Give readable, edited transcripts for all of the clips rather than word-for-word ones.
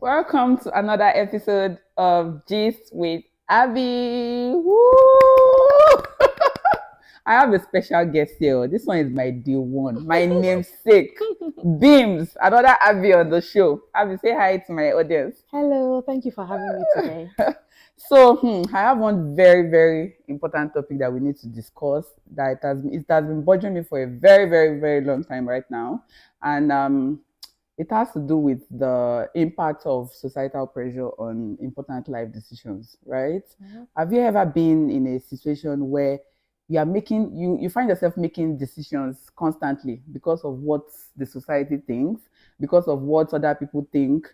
Welcome to another episode of Gist with Abby. Woo! I have a special guest here. This one is my day one, my namesake, Beams, another Abby on the show. Abby, say hi to my audience. Hello, thank you for having me today. I have one very, very important topic that we need to discuss. That it has been bothering me for a very, very, very long time right now, and it has to do with the impact of societal pressure on important life decisions, right? Have you ever been in a situation where you find yourself making decisions constantly because of what the society thinks, because of what other people think,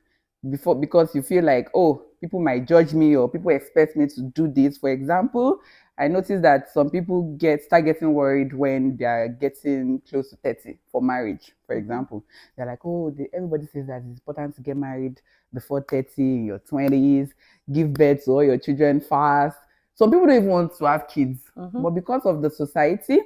because you feel like, oh, people might judge me or people expect me to do this. For example, I noticed that some people start getting worried when they are getting close to 30 for marriage, for example. They're like, oh, everybody says that it's important to get married before 30, in your 20s, give birth to all your children fast. Some people don't even want to have kids, but because of the society,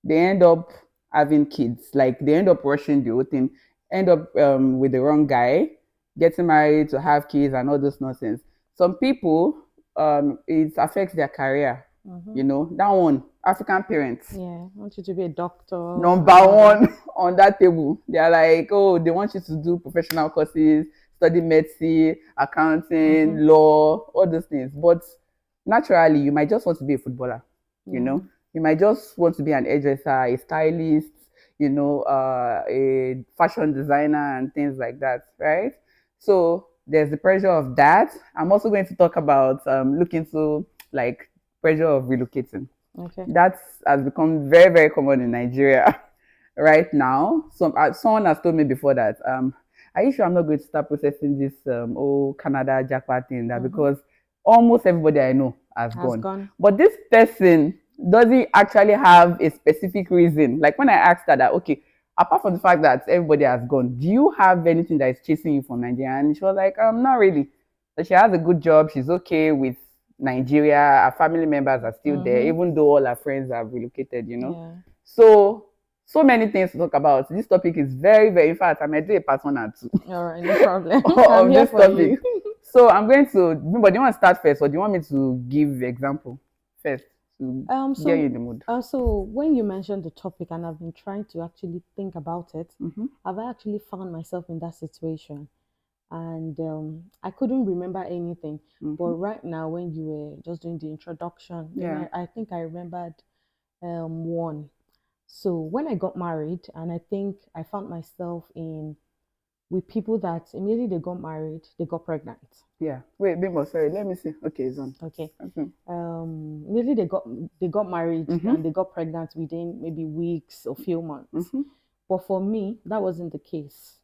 they end up having kids. Like they end up rushing the whole thing, end up with the wrong guy, getting married to have kids and all this nonsense. Some people, it affects their career. That one, African parents, Yeah, I want you to be a doctor. number one on that table. They are like, oh, they want you to do professional courses, study medicine, accounting, law, all those things. But naturally, you might just want to be a footballer. Yeah. You might just want to be an hairdresser, a stylist, a fashion designer and things like that, right? So there's the pressure of that. I'm also going to talk about look into like pressure of relocating. Okay. That has become very, very common in Nigeria right now. Someone has told me before that, are you sure I'm not going to start processing this old Canada jackpot thing? That because almost everybody I know has Has gone. gone. But this person doesn't actually have a specific reason. Like when I asked her that, okay, apart from the fact that everybody has gone, do you have anything that is chasing you from Nigeria? And she was like, not really. So she has a good job. She's okay with Nigeria. Her family members are still there, even though all her friends have relocated. Yeah. So many things to talk about. This topic is very, very, in fact, I might do a part 1 and 2 All right, no problem. I'm of here this for topic. you. So I'm going to, but do you want to start first or do you want me to give the example first to Um, get you so, in the mood? so when you mentioned the topic, and I've been trying to actually think about it, Mm-hmm. I've actually found myself in that situation, and I couldn't remember anything. But Mm-hmm. right now, when you were just doing the introduction, then Yeah. I think I remembered one. So when I got married, and I think I found myself in with people that immediately they got married, they got pregnant. Yeah. Wait, Bimbo, sorry. Let me see. Okay, it's on. Okay. Okay. Immediately they got married Mm-hmm. and they got pregnant within maybe weeks or few months. Mm-hmm. But for me, that wasn't the case.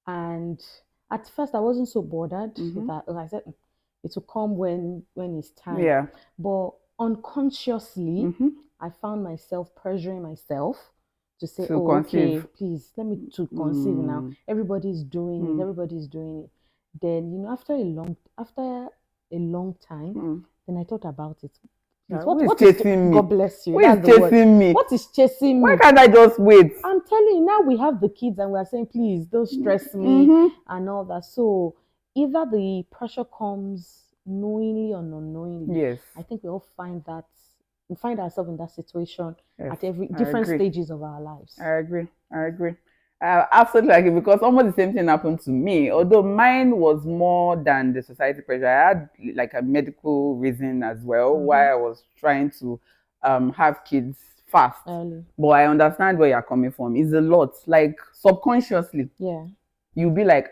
And at first, I wasn't so bothered Mm-hmm. that like I said it will come when it's time. Yeah. But unconsciously, Mm-hmm. I found myself pressuring myself to say, To "Oh, okay, conceive. please let me to conceive now. Mm. Everybody's doing it. Mm. Everybody's doing it." Then after a long time, Mm. then I thought about it. Please, Yeah, who what is what is chasing God me? bless you? Who is That's the word. chasing me? What is chasing Why me? can't I just wait? I'm telling you, now we have the kids and we are saying, please don't stress me Mm-hmm. and all that. So either the pressure comes knowingly or unknowingly, Yes. I think we find ourselves in that situation Yes. at every I different agree. stages of our lives. I agree. I agree. I absolutely agree because almost the same thing happened to me. Although mine was more than the society pressure. I had like a medical reason as well why I was trying to have kids fast. Early. But I understand where you're coming from. It's a lot. Like subconsciously, Yeah, you'll be like,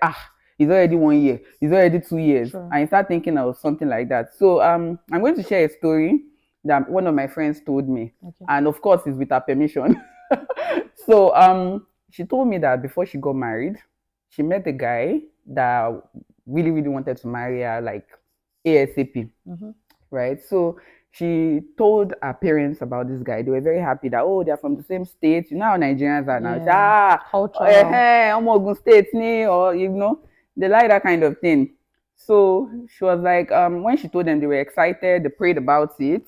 it's already 1 year, it's already 2 years. true. And you start thinking of something like that. So I'm going to share a story that one of my friends told me. Okay. And of course it's with her permission. So she told me that before she got married, she met a guy that really, really wanted to marry her like ASAP. Right? So she told her parents about this guy. They were very happy that they're from the same state. You know how Nigerians are now. Yeah. Cultural. I'm Ogun State ni, or they like that kind of thing. So she was like, when she told them, they were excited, they prayed about it,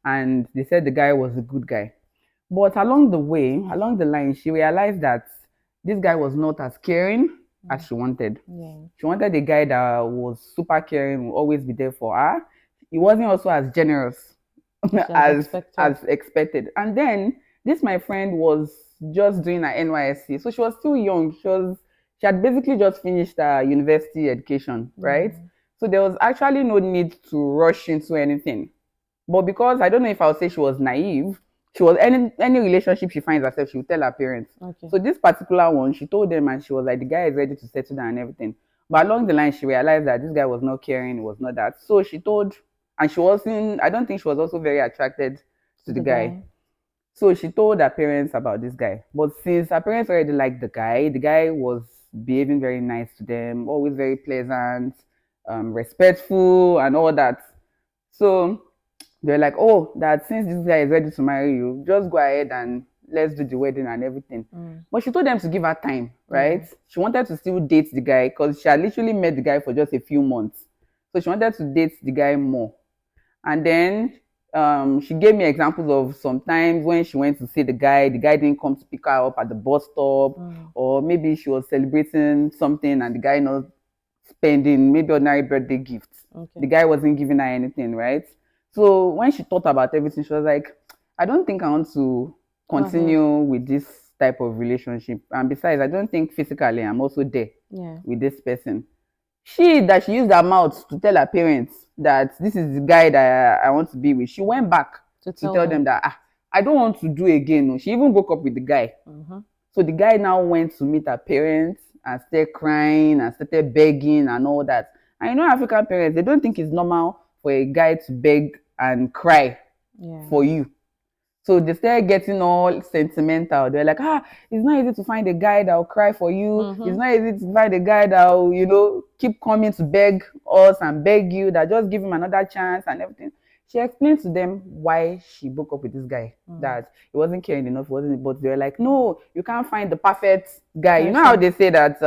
and they said the guy was a good guy. But along the way, along the line, she realized that this guy was not as caring, as she wanted. Yeah. She wanted a guy that was super caring, will always be there for her. He wasn't also as generous She has as expected. expected. And then this my friend was just doing her NYSC, so she was still young. She had basically just finished her university education, right? Yeah. So there was actually no need to rush into anything. But because I don't know if I would say she was naive, she was any relationship she finds herself, she would tell her parents. Okay. So this particular one, she told them and she was like, the guy is ready to settle down and everything. But along the line, she realized that this guy was not caring, was not that. So she told, and she wasn't, I don't think she was also very attracted To to the the guy. guy. So she told her parents about this guy. But since her parents already liked the guy was behaving very nice to them, always very pleasant, respectful, and all that. So they're like, oh, that since this guy is ready to marry you, just go ahead and let's do the wedding and everything. Mm. But she told them to give her time, Yeah. right? She wanted to still date the guy because she had literally met the guy for just a few months. So she wanted to date the guy more. And then she gave me examples of sometimes when she went to see the guy didn't come to pick her up at the bus stop, Mm. or maybe she was celebrating something and the guy not spending maybe ordinary birthday gifts. Okay. The guy wasn't giving her anything, right? So when she thought about everything, she was like, I don't think I want to Go ahead. continue with this type of relationship. And besides, I don't think physically I'm also there Yeah. with this person. She used her mouth to tell her parents that this is the guy that I want to be with. She went back To to tell tell them them. that I don't want to do again. No. She even broke up with the guy. Mm-hmm. So the guy now went to meet her parents and started crying and started begging and all that. And you know, African parents, they don't think it's normal for a guy to beg and cry Yeah. for you. So they started getting all sentimental. They're like, it's not easy to find a guy that will cry for you. It's Mm-hmm. not easy to find a guy that will, keep coming to beg us and beg you, that just give him another chance and everything. She explained to them why she broke up with this guy, Mm. that he wasn't caring enough, wasn't, but they were like, no, you can't find the perfect guy. You know how Person. they say that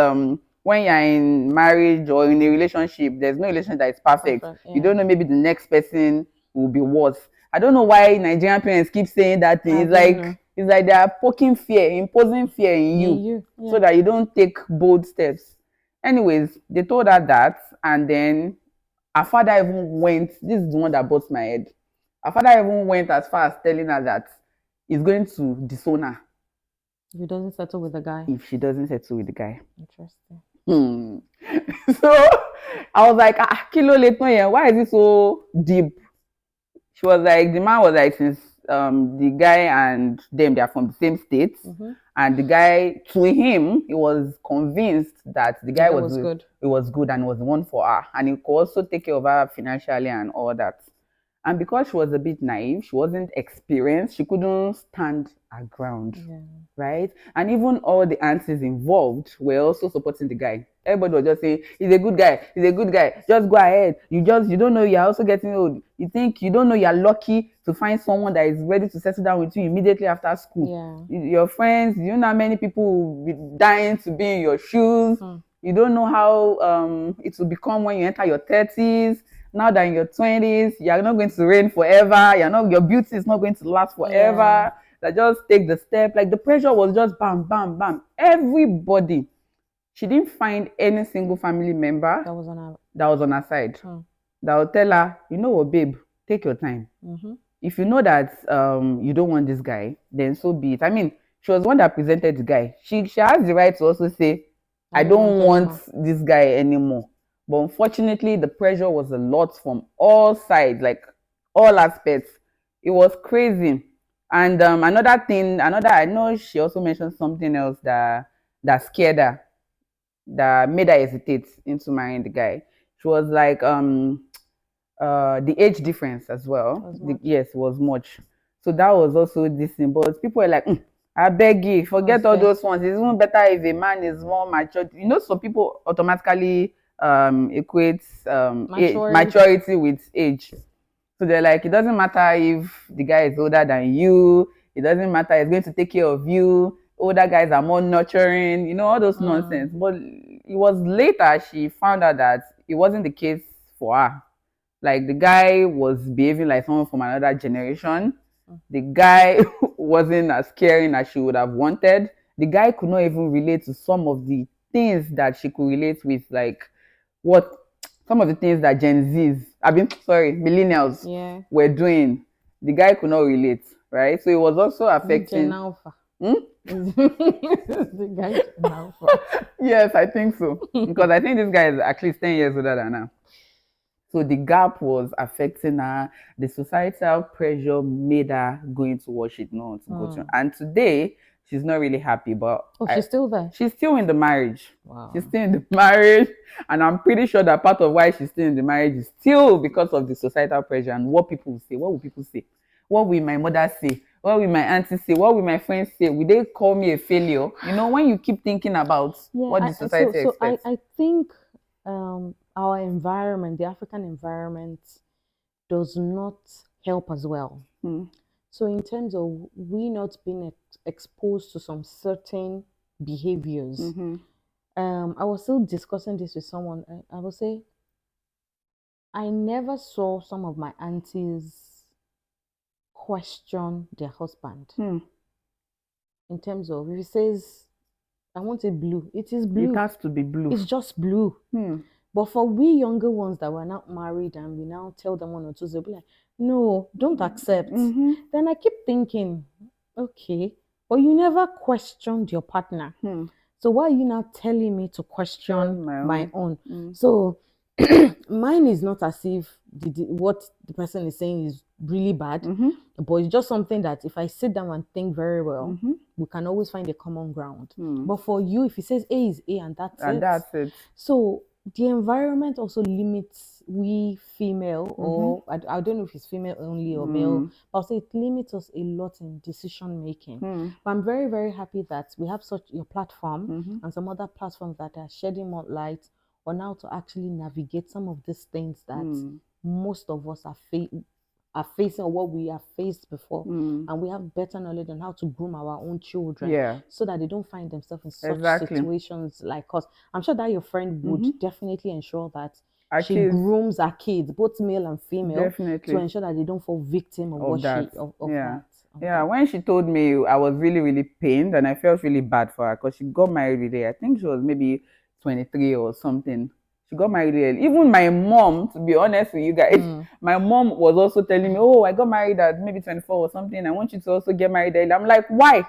when you're in marriage or in a relationship, there's no relationship that is perfect. Perfect. You Yeah. don't know, maybe the next person will be worse. I don't know why Nigerian parents keep saying that thing. I don't know. It's like they are poking fear, imposing fear in In you, you. so Yeah. that you don't take bold steps. Anyways, they told her that, and then her father even went. This is the one that busts my head. Her father even went as far as telling her that he's going to disown her If he doesn't settle with the guy. if she doesn't settle with the guy. Interesting. Hmm. So I was like, kilo leton, why is it so deep? She was like, the man was like, since the guy and them, they are from the same state, Mm-hmm. and the guy, to him, he was convinced that the The guy guy was was good. it was good and was the one for her, and he could also take care of her financially and all that. And because she was a bit naive, she wasn't experienced, she couldn't stand her ground, Yeah. right? And even all the aunties involved were also supporting the guy. Everybody was just saying, he's a good guy, he's a good guy. Just go ahead. You don't know you're also getting old. You think you don't know you're lucky to find someone that is ready to settle down with you immediately after school. Yeah. Your friends, you know how many people will be dying to be in your shoes. Hmm. You don't know how it will become when you enter your 30s. Now that in your 20s, you're not going to reign forever. Your beauty is not going to last Yeah. forever. That just take the step. Like the pressure was just bam, bam, bam. Everybody. She didn't find any single family member That was on our. that was on her side. Hmm. That would tell her, you know what, babe, take your time. Mm-hmm. If you know that you don't want this guy, then so be it. I mean, she was the one that presented the guy. She has the right to also say, I I don't don't want want anymore. this guy anymore. But unfortunately, the pressure was a lot from all sides, like all aspects. It was crazy. And another, I know she also mentioned something else that scared her, that made her hesitate into marrying the guy. She was like, the age difference as well. Was much. Yes, was much. So that was also this thing. But people were like, I beg you, What's forget all there? those ones. It's even better if a man is more mature. You know, some people automatically equate Maturity. maturity with age. So they're like, it doesn't matter if the guy is older than you. It doesn't matter. He's going to take care of you. Older guys are more nurturing. You know, all those nonsense. Mm. But it was later she found out that it wasn't the case for her. Like the guy was behaving like someone from another generation. Mm. The guy wasn't as caring as she would have wanted. The guy could not even relate to some of the things that she could relate with, like what some of the things that Gen Zs, I mean, sorry, millennials Yeah. were doing, the guy could not relate, right? So it was also The Gen affecting. Alpha. Hmm? The guy Gen Alpha. Yes, I think so. Because I think this guy is at least 10 years older than her. So the gap was affecting her. The societal pressure made her go into what she'd not want to go to. Mm. And today, she's not really happy, but Oh, she's still there. she's still in the marriage. She's Wow. still in the marriage. And I'm pretty sure that part of why she's still in the marriage is still because of the societal pressure and what people will say. What will people say? What will my mother say? What will my auntie say? What will my friends say? Will they call me a failure? You know, when you keep thinking about Yeah, what the so society so expects. I think our environment, the African environment, does not help as well. Hmm. So in terms of we not being exposed to some certain behaviors, Mm-hmm. I was still discussing this with someone. I will say I never saw some of my aunties question their husband Hmm. in terms of if he says, I want it blue, it is It blue. has to be blue. It's just blue. Hmm. But for we younger ones that were not married and we now tell them one or two, they'll be like, no, don't accept. Mm-hmm. Then I keep thinking, okay, but you never questioned your partner. Hmm. So why are you now telling me to question Question my my own. own? Mm. So mine is not as if what the person is saying is really bad, Mm-hmm. but it's just something that if I sit down and think very well, Mm-hmm. we can always find a common ground. Hmm. But for you, if he says A is A and that's And it, that's it. so the environment also limits we female, Mm-hmm. or I don't know if it's female only or male, Mm. but also it limits us a lot in decision making. Hmm. But I'm very, very happy that we have such your platform Mm-hmm. and some other platforms that are shedding more light on how to actually navigate some of these things that Hmm. most of us are facing or what we have faced before. Hmm. And we have better knowledge on how to groom our own children Yeah. so that they don't find themselves in such Exactly. situations like us. I'm sure that your friend would Mm-hmm. definitely ensure that Our she kids, grooms her kids, both male and female, to definitely, ensure that they don't fall victim of of what that. she of Yeah. that of Yeah. that. When she told me, I was really, really pained and I felt really bad for her because she got married really. I think she was maybe 23 or something. She got married early. Even my mom, to be honest with you guys, Mm. my mom was also telling me, oh, I got married at maybe 24 or something. I want you to also get married early. I'm like, why?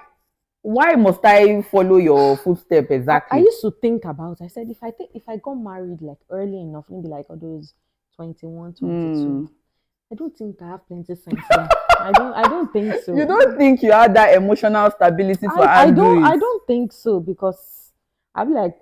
Why must I follow your footstep I exactly? used to think about, I said if I got married like early enough, maybe like all those 21, 22, Hmm. I don't think I have plenty sense then. I don't think You so. don't think you had that emotional stability to handle I it? don't think so because I'm like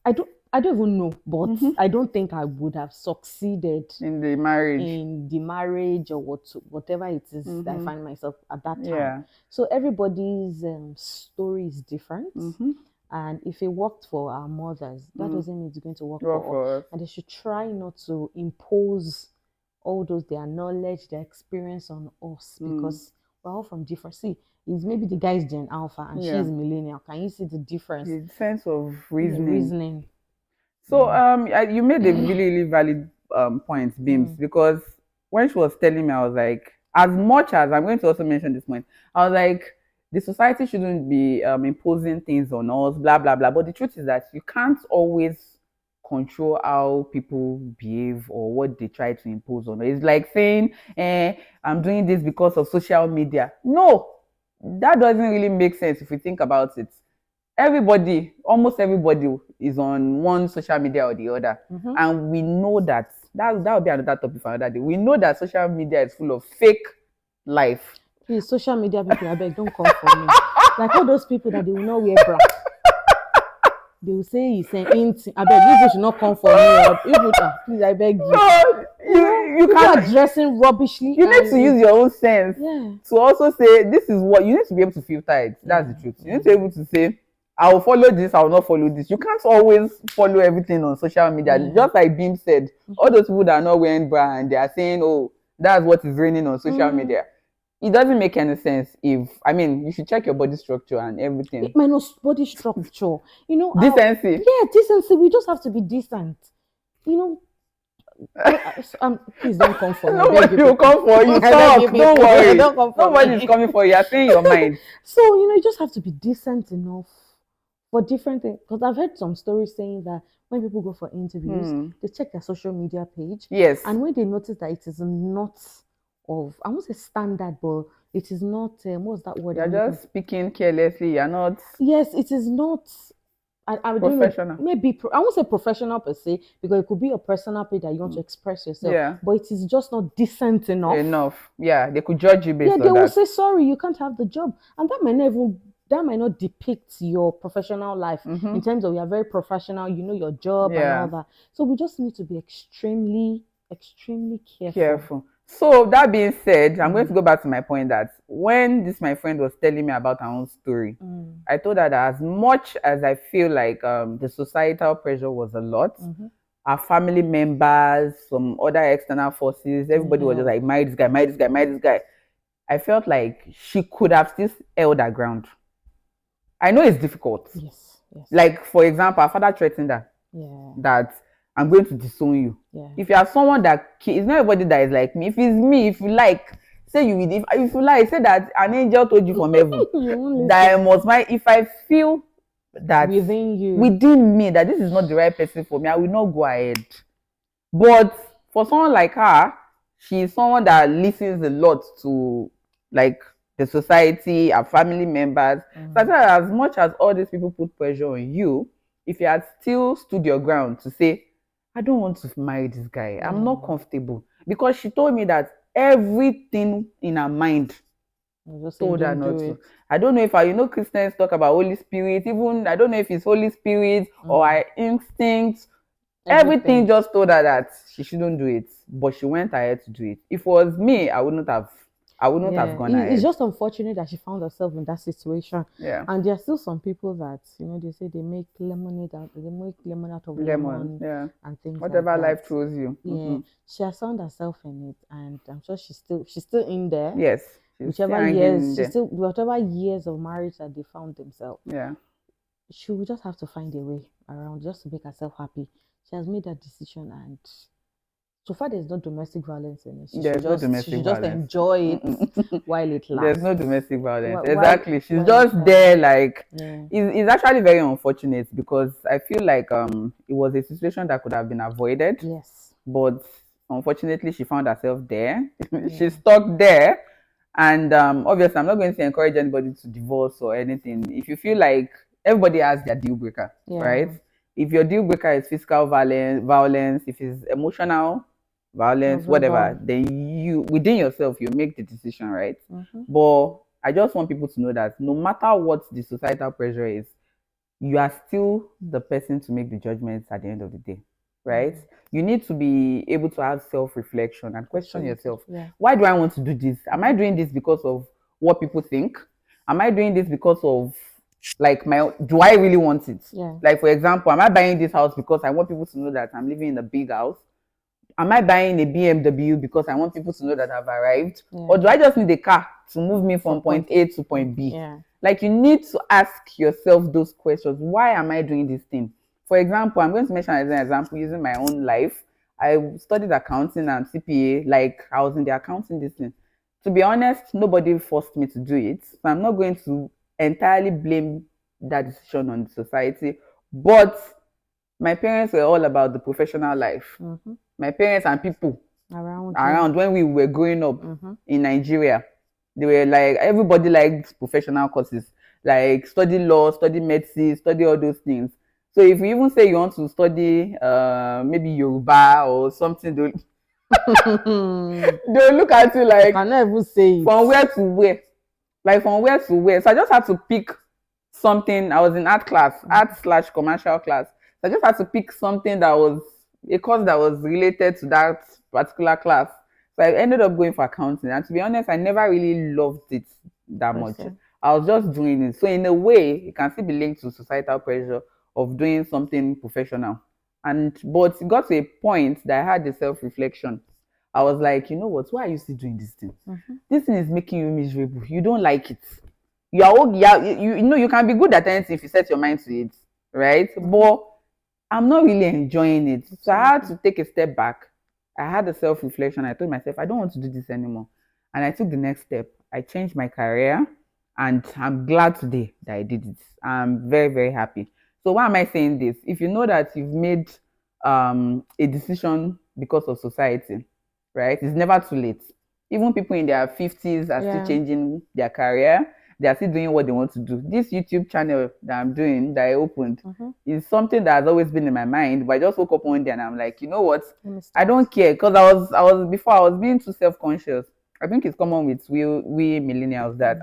I don't even know, but Mm-hmm. I don't think I would have succeeded In the marriage. in the marriage or whatever it is that I Mm-hmm. find myself at that time. Yeah. So everybody's story is different. Mm-hmm. And if it worked for our mothers, that Mm. doesn't mean it's going to work Work for us. for us. And they should try not to impose all those their knowledge, their experience on us Mm. because we're all from different. See, is maybe the guy's Gen Alpha and Yeah. she's millennial. Can you see the difference? The sense of Yeah, reasoning. reasoning. So you made a really, really valid point, Beams, Mm, because when she was telling me, I was like, as much as I'm going to also mention this point, I was like, the society shouldn't be imposing things on us, blah blah blah. But the truth is that you can't always control how people behave or what they try to impose on us. It's like saying, I'm doing this because of social media. No, that doesn't really make sense if you think about it. Everybody, almost everybody is on one social media or the other. mm-hmm. And we know that will be another topic for another day. We know that social media is full of fake life. Please, social media people, I beg, don't come for me. Like all those people that they will not wear bra. They will say he's an int. I beg you people should not come for me. Or people, please, I beg you. No, you people are can't. dressing rubbishly. You need to use your own sense Yeah. to also say this is what you need to be able to filter it. That's the truth. You need to be able to say, I will follow this, I will not follow this. You can't always follow everything on social media. Yeah. Just like Beam said, all those people that are not wearing bra and they are saying, oh, that's what is raining on social media. It doesn't make any sense if, I mean, you should check your body structure and everything. Minus body structure. You know, Decency. yeah, decency. We just have to be decent. You know, please don't come for me. Nobody will come for you. Talk. Don't worry. Don't come for Nobody's me. coming for you. You're saying your mind. So, you just have to be decent enough for different things. Because I've heard some stories saying that when people go for interviews, Hmm. they check their social media page, Yes. and when they notice that it is not of, I won't say standard, but it is not, what's that word You're I'm looking just for? speaking carelessly. You're not Yes, it is not. I don't know, professional. maybe I won't say professional per se, because it could be a personal page that you want to express yourself, Yeah. but it is just not decent enough. Enough. Yeah. They could judge you Yeah, based they on will that. say sorry, you can't have the job, and that might not depict your professional life Mm-hmm. in terms of you're very professional, you know your job and all Yeah. that. So we just need to be extremely, extremely careful. Careful. So that being said, I'm going to Mm, go back to my point that when this my friend was telling me about her own story, mm, I told her that as much as I feel like the societal pressure was a lot, mm-hmm. our family members, some other external forces, everybody was just Yeah. like, marry this guy, marry this guy, marry this guy. I felt like she could have still held her ground. I know it's difficult. Yes. Yes. Like, for example, her father threatened her Yeah. that I'm going to disown you. Yeah. If you are someone that it's not everybody that is like me. If it's me, if you like, say you will. If you like, say that an angel told you from heaven You won't that listen. I must marry. If I feel that Within you. within me that this is not the right person for me, I will not go ahead. But for someone like her, she's someone that listens a lot to like the society, her family members. So I Mm, tell her as much as all these people put pressure on you, if you had still stood your ground to say, I don't want to marry this guy, I'm not yeah. comfortable. Because she told me that everything in her mind I just say told her don't do not to. it. I don't know if Christians talk about Holy Spirit, even I don't know if it's Holy Spirit or Mm, her instinct. Everything everything. just told her that she shouldn't do it, but she went ahead to do it. If it was me, I wouldn't have Yeah, gone it's ahead. just unfortunate that she found herself in that situation. Yeah. And there are still some people that, they say they make lemonade out of Lemon. lemon Yeah. and things like Whatever that. life throws you. Yeah, she has found herself in it, and I'm sure she's still in there. Yes. She's still hanging in there. Whatever years of marriage that they found themselves, Yeah. she will just have to find a way around just to make herself happy. She has made that decision, and so far there's no domestic violence in it. There's no She domestic should just violence. enjoy it Mm-mm. while it There's no lasts. domestic violence. While Exactly. She's while it just there lasts. like Yeah. it's actually very unfortunate because I feel like it was a situation that could have been avoided, Yes. but unfortunately she found herself there. She's Yeah. stuck there. And obviously I'm not going to encourage anybody to divorce or anything. If you feel like everybody has their deal breaker, right? Yeah. If your deal breaker is physical violence, if it's emotional Or violence, whatever, verbal. then you within yourself you make the decision, right? Mm-hmm. But I just want people to know that no matter what the societal pressure is, you are still the person to make the judgments at the end of the day, right? Mm. You need to be able to have self-reflection and question Absolutely. yourself. Yeah. Why do I want to do this? Am I Mm-hmm. doing this because of what people think? Am I doing this because of like do I really want it? Yeah. Like for example, am I buying this house because I want people to know that I'm living in a big house? Am I buying a BMW because I want people to know that I've arrived? Or Yeah. do I just need a car to move me From from point point. A to point B? Yeah. Like you need to ask yourself those questions. Why am I doing this thing? For example, I'm going to mention as an example using my own life. I studied accounting and CPA, like I was in the accounting this thing. To be honest, nobody forced me to do it. So I'm not going to entirely blame that decision on the society. But my parents were all about the professional life. Mm-hmm. My parents and people Around you. around when we were growing up Mm-hmm. in Nigeria, they were like everybody liked professional courses, like study law, study medicine, study all those things. So if you even say you want to study maybe Yoruba or something, they'll look at you You like cannot even say it. from where to where, like from where to where. So I just had to pick something. I was in art class, art Mm-hmm. slash commercial class. So I just had to pick something that was a course that was related to that particular class. So I ended up going for accounting. And to be honest, I never really loved it that much. Person. I was just doing it. So in a way, it can still be linked to societal pressure of doing something professional. And but it got to a point that I had the self-reflection. I was like, you know what? Why are you still doing this thing? Mm-hmm. This thing is making you miserable. You don't like it. You are okay. Yeah, you know you can be good at anything if you set your mind to it, right? Mm-hmm. But I'm not really enjoying it. So I had Absolutely. to take a step back. I had a self-reflection. I told myself, I don't want to do this anymore. And I took the next step. I changed my career. And I'm glad today that I did it. I'm very, very happy. So why am I saying this? If you know that you've made a decision because of society, right? It's never too late. Even people in their 50s are still Yeah. changing their career. They are still doing what they want to do. This YouTube channel that I'm doing, that I opened, Mm-hmm. is something that has always been in my mind. But I just woke up one day and I'm like, you know what? Let me I start. don't care, because I was before I was being too self-conscious. I think it's common with we millennials that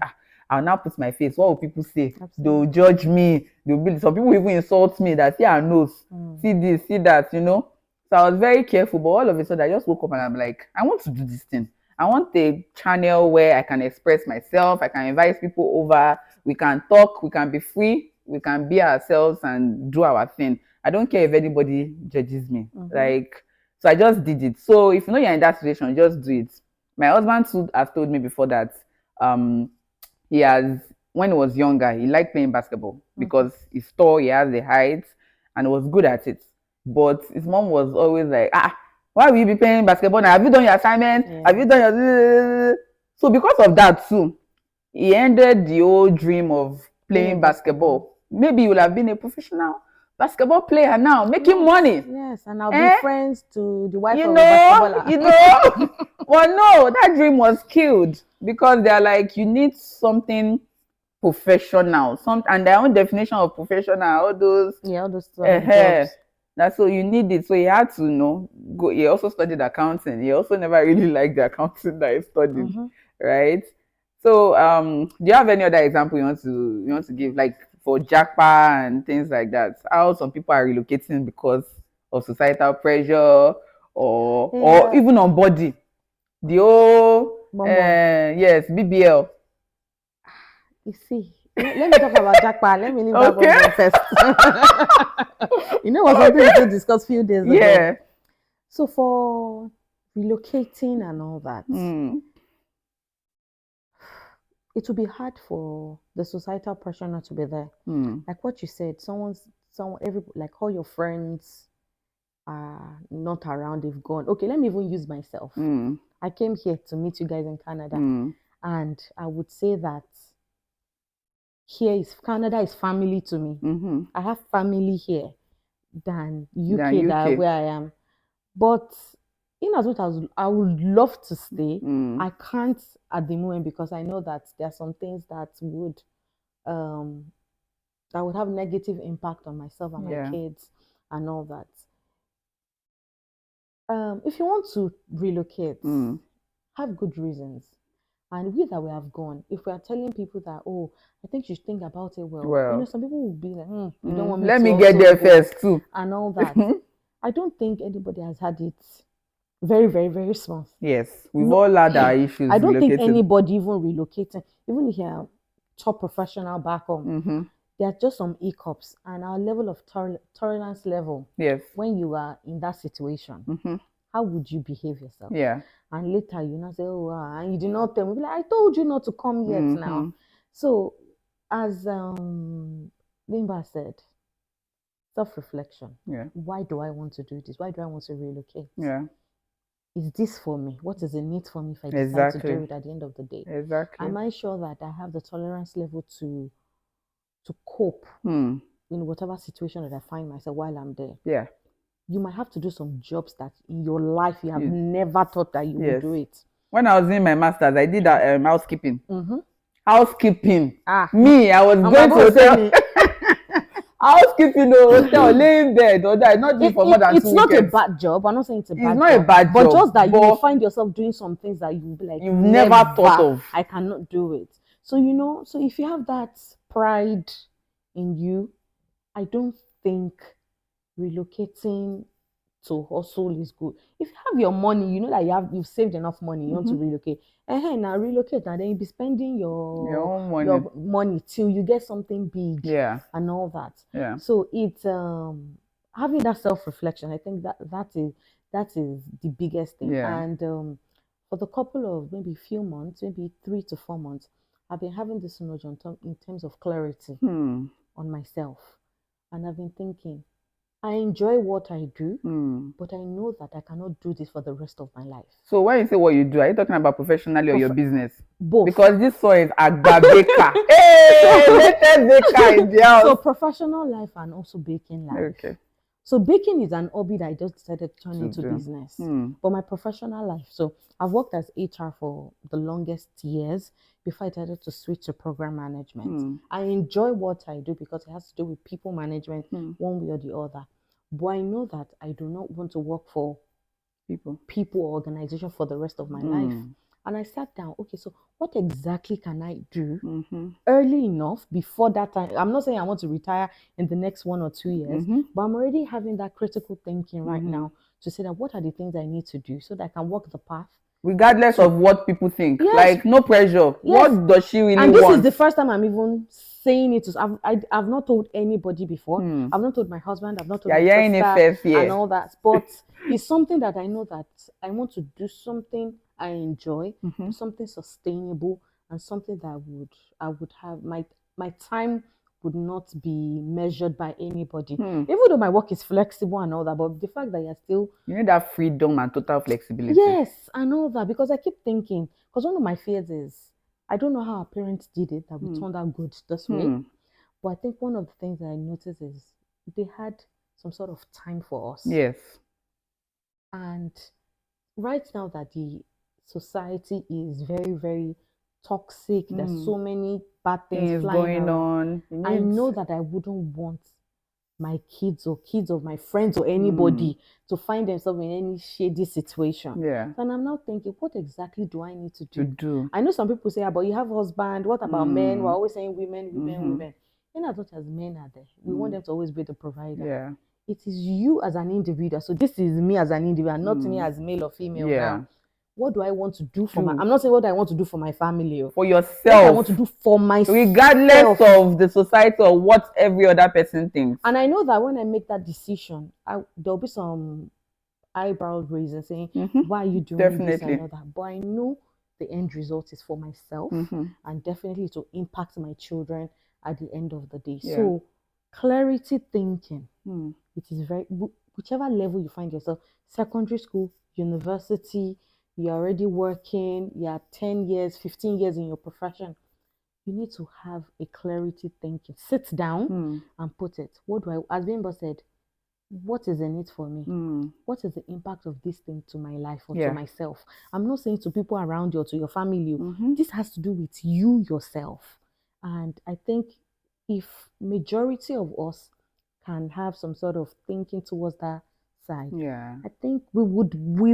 I'll now put my face. What will people say? They'll Absolutely. judge me. They'll be some people even insult me that see our nose, Mm. see this, see that, you know. So I was very careful, but all of a sudden I just woke up and I'm like, I want to do this thing. I want a channel where I can express myself, I can invite people over, we can talk, we can be free, we can be ourselves and do our thing. I don't care if anybody judges me. Mm-hmm. Like, so I just did it. So if you know you're in that situation, just do it. My husband too has told me before that um he has, when he was younger, he liked playing basketball Mm-hmm. because he's tall, he has the height, and was good at it. But his mom was always like, why will you be playing basketball now? Have you done your assignment? Have Yeah. you done your so because of that too, he ended the old dream of Playing playing basketball. basketball. Maybe he would have been a professional basketball player now, making Yes, money. yes, and I'll be Eh? friends you to the wife you of a know, basketballer. you know. Well, no, that dream was killed because they're like, you need something professional, some and their own definition of professional, all those Yeah, all those uh jobs. that's so you need it. So he had to, you know, go. He also studied accounting. He also never really liked the accounting that he studied, Mm-hmm. right? So do you have any other example you want to give, like for Jackpa and things like that? How some people are relocating because of societal pressure, or Yeah, even on body. The whole Momo. yes, BBL. You see, let me talk about Jackpot. Let me leave that Okay. one first. It was something we Okay. still discussed a few days ago. Yeah. So for relocating and all that, Mm. it will be hard for the societal pressure not to be there. Mm. Like what you said, every like all your friends are not around, they've gone. Okay, let me even use myself. Mm. I came here to meet you guys in Canada, Mm. and I would say that here is Canada is family to me. Mm-hmm. I have family here than Than UK that UK. where I am. But in as much as I would love to stay, Mm. I can't at the moment because I know that there are some things um that would have negative impact on myself and my Yeah. kids and all that. If you want to relocate, Mm. have good reasons. And we that we have gone, if we are telling people that, oh, I think you should think about it well, Well, some people will be like, you don't want me let to me get also there go first too. and all that. I don't think anybody has had it very, very, very small. Yes, we've No, all had our issues I don't think relocating. anybody even relocating, even if you're top professional back home, Mm-hmm. there are just some hiccups and our level of tolerance level Yes. when you are in that situation. Mm-hmm. How would you behave yourself? Yeah. And later you now say, oh, and you did not tell me. Be like, I told you not to come yet now. Mm-hmm. So, as Limba said, self-reflection. Yeah. Why do I want to do this? Why do I want to relocate? Yeah. Is this for me? What is the need for me if I decide to do Exactly. it at the end of the day? Exactly. Am I sure that I have the tolerance level to cope Hmm. in whatever situation that I find myself while I'm there? Yeah. You might have to do some jobs that in your life you have You, never thought that you would yes. do it. When I was in my masters, I did that housekeeping. Mm-hmm. Housekeeping. Ah, Me, I was Mama going to Bo say hotel. me. Housekeeping, no hotel, laying bed, or that. Not doing for more than It's two not a weekends. bad job. I'm not saying it's a It's bad not a job, bad but job, just that you will but find yourself doing some things that you'll be like, you've never thought never, of. I cannot do it. So, so if you have that pride in you, I don't think relocating to hustle is good. If you have your money, you know that you've saved enough money, you want to Mm-hmm. relocate. And now relocate and then you be spending Your own money. your money till you get something big Yeah. and all that. Yeah. So it's having that self-reflection, I think that is the biggest thing. Yeah. And for the couple of maybe few months, maybe 3 to 4 months, I've been having this in terms of clarity Hmm. on myself. And I've been thinking, I enjoy what I do, Hmm. but I know that I cannot do this for the rest of my life. So when you say what you do, are you talking about professionally or your Prof- business? both. Because this one is Agbabeka. Hey, so, latest baker in the so house. professional life and also baking life. Okay. So baking is an hobby that I just decided to turn To into do. business. Hmm. But my professional life, so I've worked as HR for the longest years before I decided to switch to program management. Hmm. I enjoy what I do because it has to do with people management Hmm. one way or the other. But I know that I do not want to work for People. people or organization for the rest of my life. Hmm. And I sat down, okay, so what exactly can I do Mm-hmm. early enough before that time? I'm not saying I want to retire in the next 1 or 2 years, Mm-hmm. but I'm already having that critical thinking right Mm-hmm. now to say that what are the things I need to do so that I can walk the path Regardless to, of what people think, yes, like no pressure. yes. What does she really And this is want? the first time I'm even saying it. I've not told anybody before. Hmm. I've not told my husband. I've not told You're my hearing it sister first and here. all that. But it's something that I know that I want to do something I enjoy, Mm-hmm. something sustainable, and something that I would have my time would not be measured by anybody. Hmm. Even though my work is flexible and all that, but the fact that you're still You need that freedom and total flexibility. yes, I know that because I keep thinking, because one of my fears is I don't know how our parents did it that we Hmm. turned out good this way. Hmm. But I think one of the things that I noticed is they had some sort of time for us. Yes. And right now that the society is very, very toxic, there's Hmm. so many bad things Things flying going around. on. You I need. know that I wouldn't want my kids or kids of my friends or Hmm. anybody to find themselves in any shady situation. Yeah. So I'm now thinking, what exactly do I need to To do? do. I know some people say, but you have a husband. What about men? We're Hmm. always saying women, women, Mm-hmm. women. In as much as men are there, we want Hmm. them to always be the provider. Yeah. It is you as an individual. So this is me as an individual, not me Hmm. as male or female now. Yeah. What do I want to do for my? Do I'm not saying what I want to do for my family. for What I want to yourself, do for regardless myself. of the society or what every other person thinks. And I know that when I make that decision, there'll be some eyebrow raising saying, Mm-hmm. why are you doing this and Definitely. all that? But I know the end result is for myself Mm-hmm. and definitely to impact my children at the end of the day. Yeah. So clarity thinking, Hmm. it is whichever level you find yourself, secondary school, university, you're already working, you're 10 years, 15 years in your profession, you need to have a clarity thinking. Sit down Hmm. and put it. What do I, as Bimbo said, what is in it for me? Hmm. What is the impact of this thing to my life or to Yeah. myself? I'm not saying to people around you or to your family. Mm-hmm. This has to do with you yourself. And I think if majority of us can have some sort of thinking towards that side, Yeah. I think we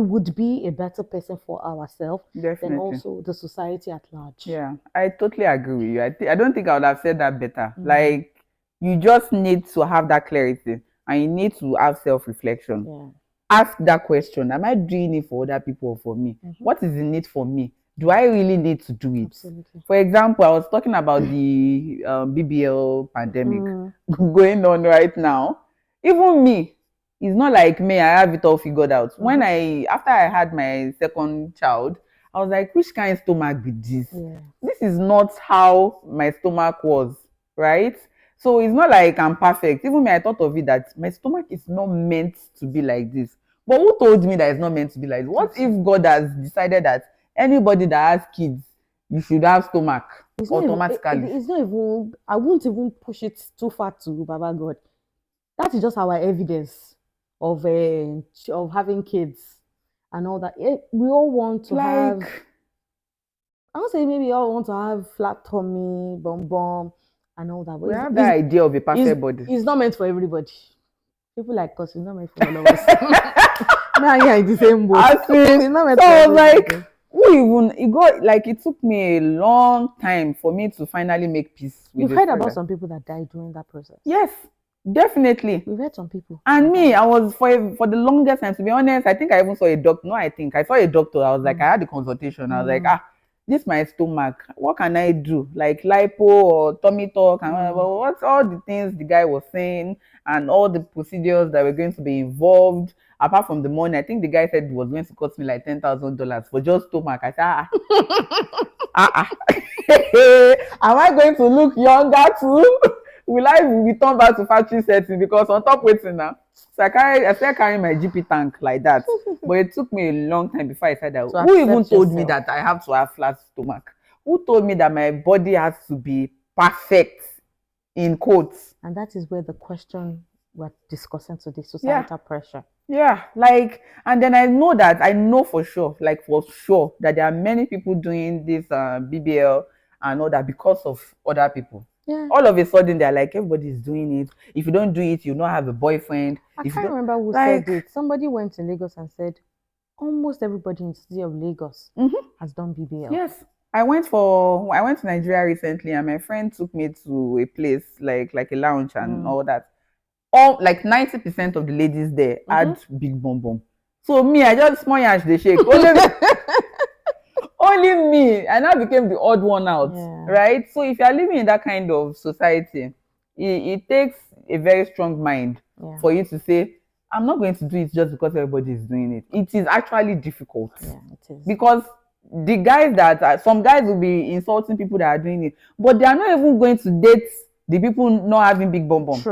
would be a better person for ourselves than Definitely. also the society at large. Yeah. I totally agree with you. I don't think I would have said that better. Mm, Like you just need to have that clarity and you need to have self-reflection. yeah. Ask that question. Am I doing it for other people or for me? Hmm. What is in it for me? Do I really need to do it? Absolutely. For example, I was talking about the BBL pandemic Mm, going on right now. Even me, it's not like me, I have it all figured out. When hmm. after I had my second child, I was like, which kind of stomach be this? Yeah. This is not how my stomach was, right? So it's not like I'm perfect. Even me, I thought of it that my stomach is not meant to be like this. But who told me that it's not meant to be like this? What if Absolutely. God has decided that anybody that has kids, you should have stomach It's not even. automatically? It's not even. I won't even push it too far to Baba God. That is just our evidence of having kids and all that. We all want to have. Like, I would say maybe all want to have flat tummy, bum bum, and all that. But we have that idea of a perfect body. it's not meant for everybody. People like us, it's not meant for all of us. Now you're in the same boat. I It's see. not meant So for I was like, everybody. who even it got like it took me a long time for me to finally make peace with You've the heard fact about that some people that died during that process. yes, definitely. We've heard some people And that me, died. I was for the longest time, to be honest, I think I even saw a doctor. No, I think I saw a doctor. I was like, Mm. I had the consultation. I was like, Mm. this my stomach. What can I do? Like lipo or tummy talk and Mm. what's all the things the guy was saying and all the procedures that were going to be involved. Apart from the money, I think the guy said it was going to cost me like $10,000 for just stomach. I said, am I going to look younger too? will I return back to factory setting because on top waiting now. So I started carrying my GP tank like that. But it took me a long time before I said that. To Who even accept told me yourself. that I have to have flat stomach? Who told me that my body has to be perfect in quotes? And that is where the question we're discussing today, Yeah. societal pressure. Yeah, like, and then I know for sure, like for sure, that there are many people doing this BBL and all that because of other people. Yeah. All of a sudden, they're like, everybody's doing it. If you don't do it, you not have a boyfriend. I If you can't don't, remember who like, said it. Somebody went to Lagos and said almost everybody in the city of Lagos has done BBL. yes. I went to Nigeria recently, and my friend took me to a place like a lounge and all that. All like 90% of the ladies there had big bum bum. So me, I just small yash they shake. Only me. I now became the odd one out. Yeah. Right? So if you are living in that kind of society, it takes a very strong mind for you to say, I'm not going to do it just because everybody is doing it. It is actually difficult. Yeah, it is. Because the guys some guys will be insulting people that are doing it, but they are not even going to date the people not having big bum bum.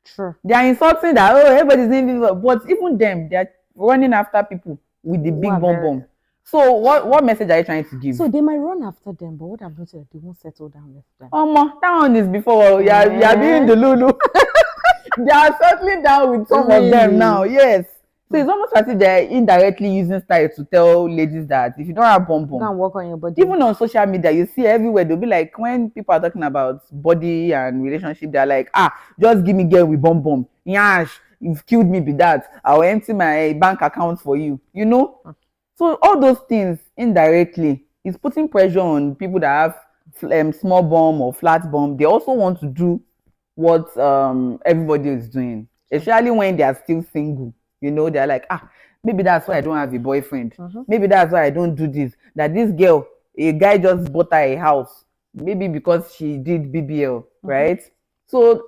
True. They are insulting that, oh, everybody's doing this, but even them, they are running after people with the big bum bum. So what message are you trying to give? So they might run after them, but what happens is they won't settle down with them. That one is before you are being the Lulu. They are settling down with some of them now. Yes. So it's almost as if they're indirectly using style to tell ladies that if you don't have bum bum, you can work on your body. Even on social media, you see everywhere, they'll be like, when people are talking about body and relationship, they're like, just give me girl with bum bum. Yash, you've killed me with that. I'll empty my bank account for you. You know? So all those things indirectly is putting pressure on people that have small bum or flat bum. They also want to do what everybody is doing, especially when they are still single. You know, they're like, maybe that's why I don't have a boyfriend. Maybe that's why I don't do this. That this girl, a guy just bought her a house. Maybe because she did BBL, right? So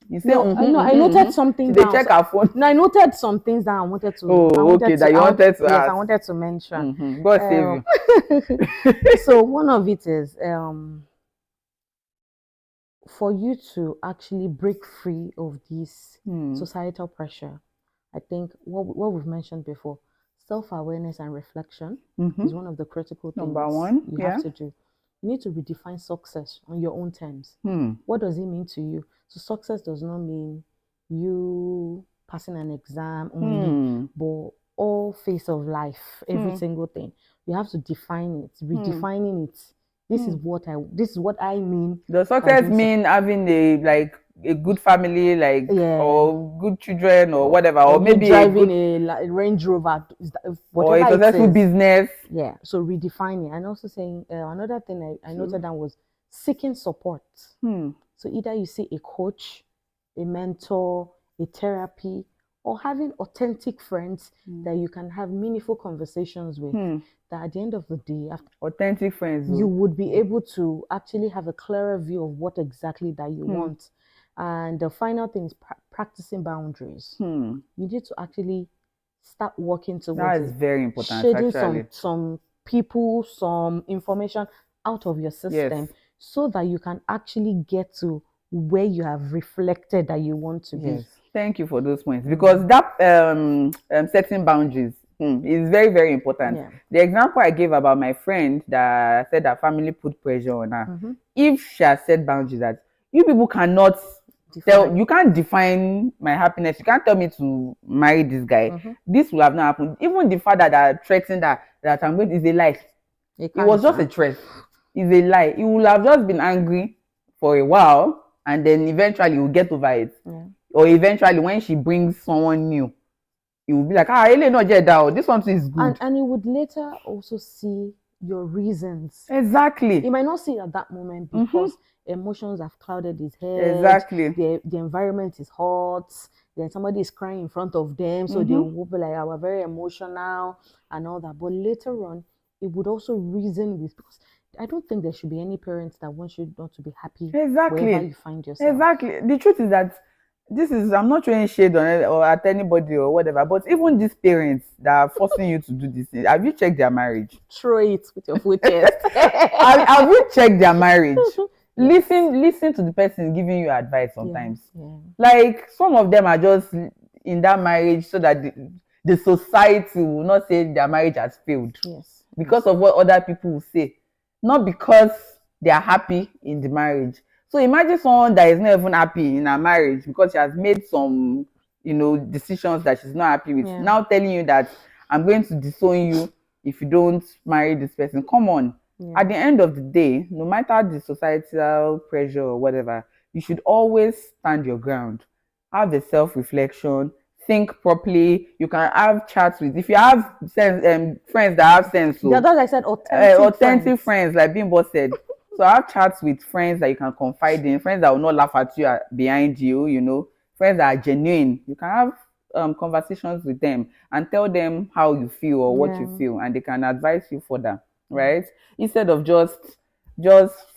you say, I noted something down. They check her phone. No, I noted some things that I wanted to. That you wanted to ask. Yes, I wanted to mention. God save you. So one of it is for you to actually break free of this societal pressure. I think what we've mentioned before, self-awareness and reflection is one of the critical things Number one, you have to do. You need to redefine success on your own terms. What does it mean to you? So success does not mean you passing an exam only, but all phase of life, every single thing. You have to define it, redefining it. This is what I mean. Does success mean having a good family, or good children, or whatever, or maybe driving a Range Rover, or a successful business? Yeah. So redefining, and also saying another thing I noted down was seeking support. So either you see a coach, a mentor, a therapy, or having authentic friends that you can have meaningful conversations with. That at the end of the day, after authentic friends, you would be able to actually have a clearer view of what exactly that you want. And the final thing is practicing boundaries. You need to actually start working towards that is very important. Shading some people, some information out of your system, so that you can actually get to where you have reflected that you want to be. Thank you for those points, because that setting boundaries is very, very important. The example I gave about my friend that said that family put pressure on her, if she has set boundaries that you people cannot you can't define my happiness, you can't tell me to marry this guy, this will have not happened. Even the father that threatened that I'm going is a lie. It was just a threat. It's a lie. He will have just been angry for a while, and then eventually he will get over it. Or eventually when she brings someone new, he will be like, this one is good. And he would later also see your reasons. Exactly. He might not see it at that moment because emotions have clouded his head. Exactly. The environment is hot. Then somebody is crying in front of them. So they will be like, we're very emotional and all that. But later on, it would also reason with, because I don't think there should be any parents that want you not to be happy wherever you find yourself. Exactly. The truth is that I'm not throwing shade on it or at anybody or whatever, but even these parents that are forcing you to do this thing, have you checked their marriage? Throw it with your foot chest. Have you checked their marriage? Listen to the person giving you advice Yeah. sometimes. Yeah. Like some of them are just in that marriage so that the society will not say their marriage has failed Yes. because of what other people will say, not because they are happy in the marriage. So imagine someone that is not even happy in her marriage because she has made some, decisions that she's not happy with. Yeah. Now telling you that I'm going to disown you if you don't marry this person. Come on. Yeah. At the end of the day, no matter the societal pressure or whatever, you should always stand your ground. Have a self-reflection, think properly. You can have chats with, if you have sense, friends that have sense, The so others I said authentic authentic friends. friends, like Bimbo said. So have chats with friends that you can confide in, friends that will not laugh at you behind you, friends that are genuine. You can have conversations with them and tell them how you feel or what you Yeah. feel, and they can advise you further, right? Instead of just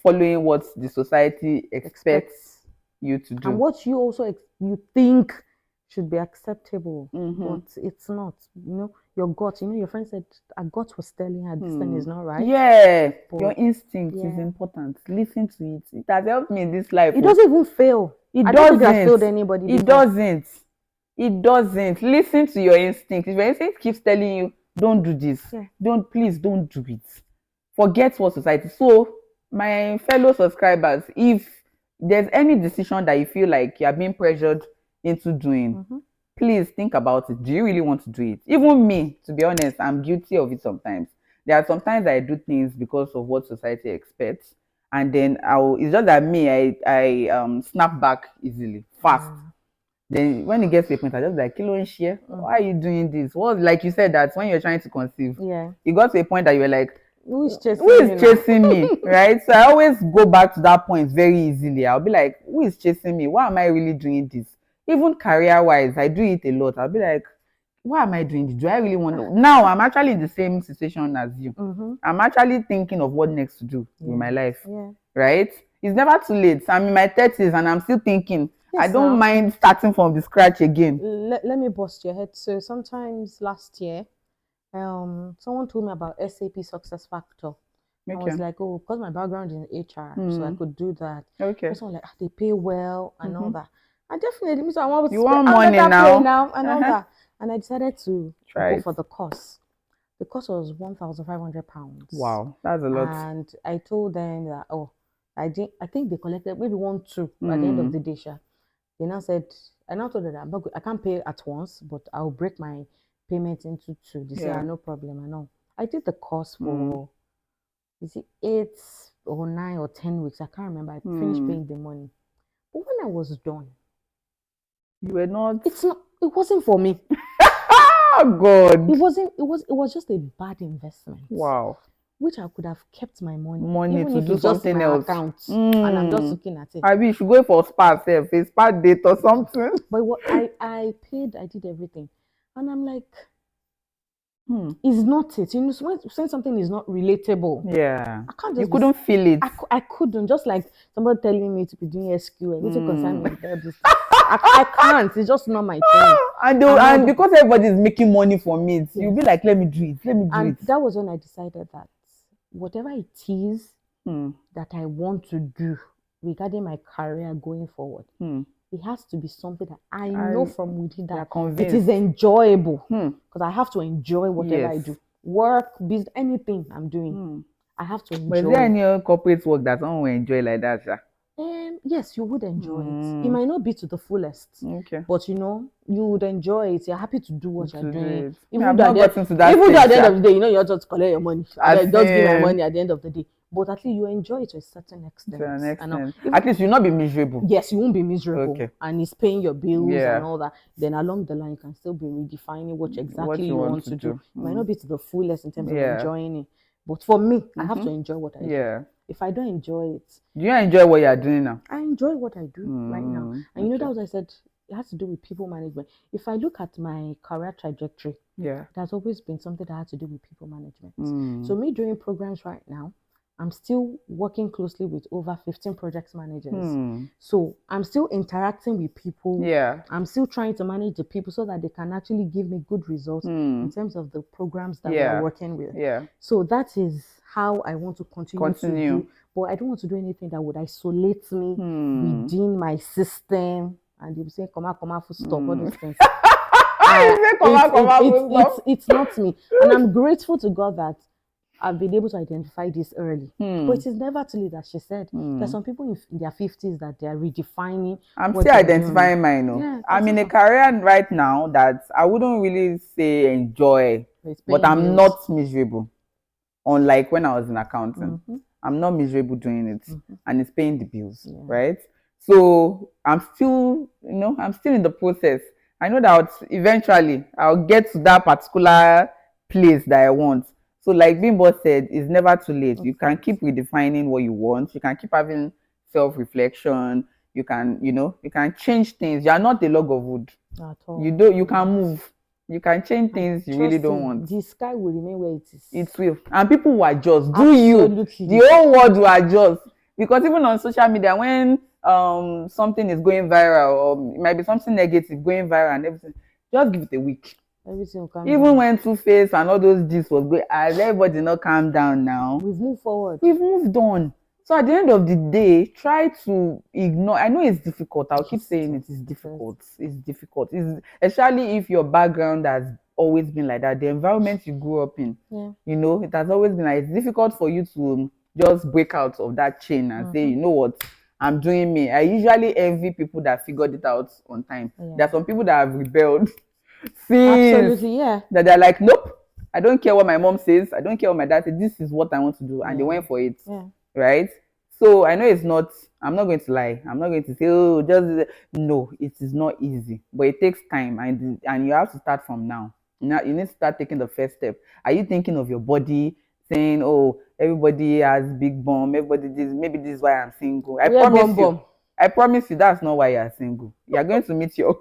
following what the society expects Expects. you to And do. what you also you think should be acceptable, Mm-hmm. but it's not. Your gut. Your friend said her gut was telling her this thing is not right. Yeah, your But instinct is yeah, important. Listen to it. It has helped me in this life. it Oh. doesn't even fail. It I don't think it has doesn't. failed anybody It before. doesn't. It doesn't. Listen to your instinct. If your instinct keeps telling you, don't do this, Yeah. please don't do it. Forget what society. So, my fellow subscribers, if there's any decision that you feel like you're being pressured into doing, Mm-hmm. please think about it. Do you really want to do it? Even me, to be honest, I'm guilty of it sometimes. There are sometimes I do things because of what society expects, and then it's just that me, I snap back easily, fast. Yeah. Then when it gets to a point, I just like, kilo share. Why are you doing this? What, like you said that when you're trying to conceive, Yeah. it got to a point that you were like, Who is who chasing is you now? chasing me? Right? So I always go back to that point very easily. I'll be like, who is chasing me? Why am I really doing this? Even career wise, I do it a lot. I'll be like, why am I doing this? Do I really want to? Now I'm actually in the same situation as you. Mm-hmm. I'm actually thinking of what next to do with Yeah. my life. Yeah. Right? It's never too late. I'm in my 30s and I'm still thinking. I Yes, don't now. mind starting from the scratch again. Let me bust your head. So sometimes last year, someone told me about SAP Success Factor. I was Okay. like, oh, because my background in HR, so I Hmm. could do that. Okay. Person was like, they pay well and all Mm-hmm. that. I definitely, so I want to You spend want money another pay now? now and all Uh-huh. that. And I decided to Try go it. for the course. The course was £1,500. Wow, that's a lot. And I told them that, oh, I think they collected maybe 1, 2 at the end of Hmm. the day. They now said, I now told them that I can't pay at once, but I'll break my payment into two. They said, Yeah. no problem. I know. I did the course Hmm. for, is it 8 or 9 or 10 weeks? I can't remember. I finished Hmm. paying the money. But when I was done, You were not. it wasn't for me. Oh God. It was just a bad investment. Wow. Which I could have kept my money, Money even to if do it's just in something my else. account and I'm just Hmm. looking at it. I mean, you should go for spa self, a spa date or something. But what I paid, I did everything. And I'm like, Hmm. it's not it. When something is not relatable, Yeah. I can't You just be. couldn't feel it. I couldn't. Just like somebody telling me to be doing SQL, which concern Hmm. me with all this. I can't. It's just not my thing. And because everybody's making money from it, you'll Yes. be like, let me do it. Let me do And it. that was when I decided that whatever it is Hmm. that I want to do regarding my career going forward, Hmm. it has to be something that I know from within You're that it convinced. is enjoyable. Hmm. Because I have to enjoy whatever I Yes. do. Work, business, anything I'm doing. Hmm. I have to But is there enjoy. any other corporate work that someone will enjoy like that, sir? Yes, you would enjoy it. It Hmm. might not be to the fullest, Okay. but you would enjoy it. You're happy to do what you're To do doing. it. I've not gotten to that Even though at the stage, end sha. of the day, you're just collect your money. I As beg, just give my in, money at the end of the day. But at least you enjoy it to a certain to extent. an I know. extent. Even At least you'll not be miserable. yes, you won't be miserable, Okay. and it's paying your bills and Yeah. all that. Then along the line, you can still be redefining what What exactly you you want want to to do. do. It might not be to the fullest in terms of Yeah. enjoying it, but for me, I have Mm-hmm. to enjoy what I do. Yeah. If I don't enjoy it, Do you enjoy what you're doing now? I enjoy what I do right now. And Okay. that was I said, it has to do with people management. If I look at my career trajectory, Yeah. it has always been something that had to do with people management. Mm. So me doing programs right now, I'm still working closely with over 15 project managers. So I'm still interacting with people. Yeah. I'm still trying to manage the people so that they can actually give me good results in terms of the programs that we are working with. Yeah. So that is how I want to continue to do but I don't want to do anything that would isolate me Hmm. within my system. And they'll say, come out, full stop, all Hmm. those things. You say come out, full stop. It's not me. And I'm grateful to God that I've been able to identify this early. But Hmm. it is never too late, as she said. There's Hmm. some people in their 50s that they are redefining I'm what still they're doing. identifying mine. No, Yeah, I'm in a continue. career right now that I wouldn't really say enjoy, It's but paying I'm bills. not miserable. Unlike when I was in accounting, Mm-hmm. I'm not miserable doing it, Mm-hmm. and it's paying the bills, Yeah. right? So I'm still, I'm still in the process. I know that eventually I'll get to that particular place that I want. So, like Bimbo said, it's never too late. You can Okay. keep redefining what you want. You can keep having self-reflection. You can change things. You are not a log of wood. At You all. don't. You You're can not. move. You can change And things you really trust don't me, want. the sky will remain where it is. It will. And people will adjust. Do you? The Absolutely. whole world will adjust. Because even on social media, when something is going viral or it might be something negative going viral and everything, just give it a week. Everything will calm Even down. when Two Face and all those gist was going, as everybody not calm down now, We've moved forward. we've moved on. So at the end of the day, try to ignore. I know it's difficult. I'll keep Yes, it saying it is. is It is. difficult. It's difficult. Especially if your background has always been like that, the environment you grew up in, Yeah. it has always been like it's difficult for you to just break out of that chain and say, Mm-hmm. you know what, I'm doing me. I usually envy people that figured it out on time. There Yeah. are some people that have rebelled since Absolutely. Yeah. that they're like, nope, I don't care what my mom says. I don't care what my dad says. This is what I want to do. And they Yeah. went for it. Yeah. Right? So I know it's not, I'm not going to lie. I'm not going to say, oh, just, no, it is not easy. But it takes time and you have to start from now. Now you need to start taking the first step. Are you thinking of your body, saying, oh, everybody has big bum, everybody this, maybe this is why I'm single. Where bomb bomb? I promise you that's not why you're single. You are going to meet your own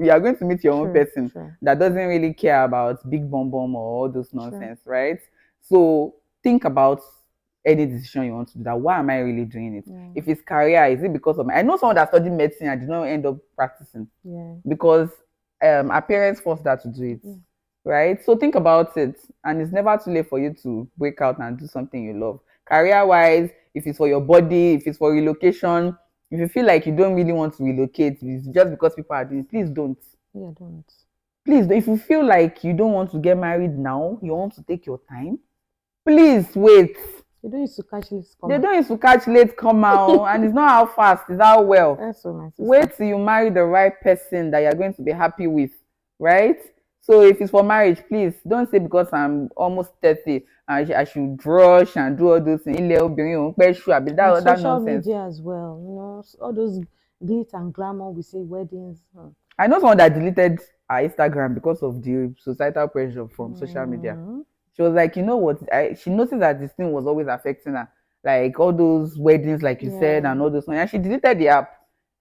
True. person True. that doesn't really care about big bum bum or all those True. nonsense, right? So think about any decision you want to do. That why am I really doing it? Yeah. If it's career, is it because of I know someone that studied medicine and did not end up practicing Yeah. because our parents forced her to do it. Yeah. Right? So think about it. And it's never too late for you to break out and do something you love. Career wise, if it's for your body, if it's for relocation, if you feel like you don't really want to relocate, it's just because people are doing it, please don't. Yeah. Don't. Please, if you feel like you don't want to get married now, you want to take your time, please wait. You don't need to catch this They comma. don't used to catch late come out, and it's not how fast, it's how well. That's so my sister. Wait till you marry the right person that you're going to be happy with, right? So if it's for marriage, please don't say because I'm almost 30 I should rush and do all those things. And That social nonsense. media as well. All those glitz and glamour. We say weddings. I know someone that deleted her Instagram because of the societal pressure from social media. Mm. She was like, you know what? She noticed that this thing was always affecting her, like all those weddings, like you said, Yeah. and all those things. And she deleted the app.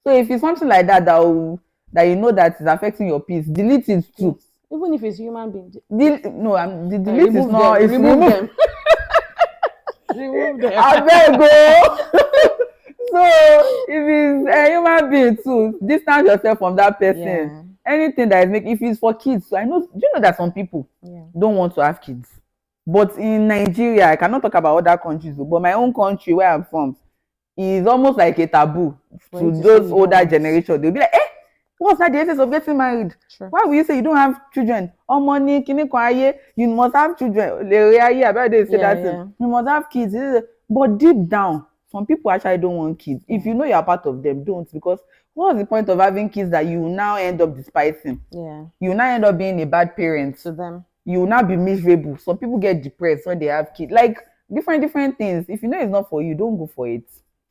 So if it's something like that you know that is affecting your peace, delete it too. Yes. Even if it's human being, No, the delete is remove not. them. It's Remove them. Remove them. I beg go. So if it's a human being too, distance yourself from that person. Yeah. Anything that is making, if it's for kids, so I know. Do you know that some people Yeah. don't want to have kids? But in Nigeria, I cannot talk about other countries, but my own country where I'm from is almost like a taboo For you to to say those you don't older want. generation. They'll be like, what's that the essence of getting married? Sure. Why will you say you don't have children? Oh, money, kini kan aye, you must have children. I bet they say Yeah, that thing. yeah. You must have kids. But deep down, some people actually don't want kids. If you know you're part of them, don't. Because what's the point of having kids that you now end up despising? Yeah. You now end up being a bad parent. To them. You will now be miserable. Some people get depressed when they have kids. Like different things. If you know it's not for you, don't go for it.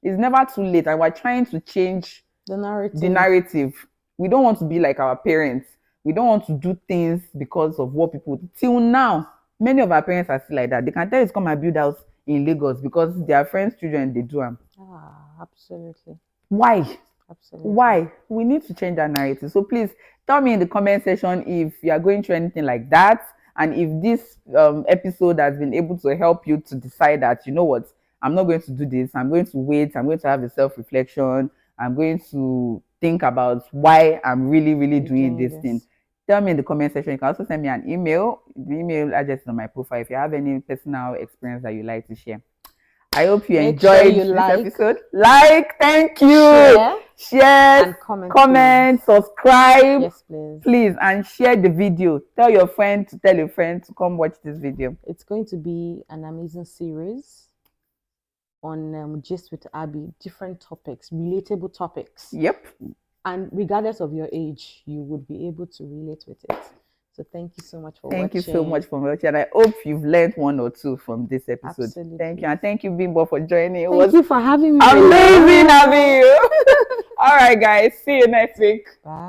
It's never too late. And we're trying to change The narrative. the narrative. We don't want to be like our parents. We don't want to do things because of what people do. Till now, many of our parents are still like that. They can tell you to come and build house in Lagos because their friends' children they do them. Absolutely. Why? Absolutely. Why? We need to change that narrative. So please tell me in the comment section if you are going through anything like that, and if this episode has been able to help you to decide that, you know what, I'm not going to do this. I'm going to wait. I'm going to have a self-reflection. I'm going to think about why I'm really doing this thing. Tell me in the comment section. You can also send me an email. The email address is on my profile if you have any personal experience that you like to share. I hope you Make sure enjoyed you this like, episode. Like, thank you. Share, and comment. comment, subscribe. Yes, please. Please, and share the video. Tell your friend to tell your friend to come watch this video. It's going to be an amazing series on Gist with Abby, different topics, relatable topics. Yep. And regardless of your age, you would be able to relate with it. So thank you so much for watching. Thank you so much for watching. I hope you've learned one or two from this episode. Absolutely. Thank you. And thank you, Bimbo, for joining. Thank you for having me. Amazing having you. All right, guys. See you next week. Bye.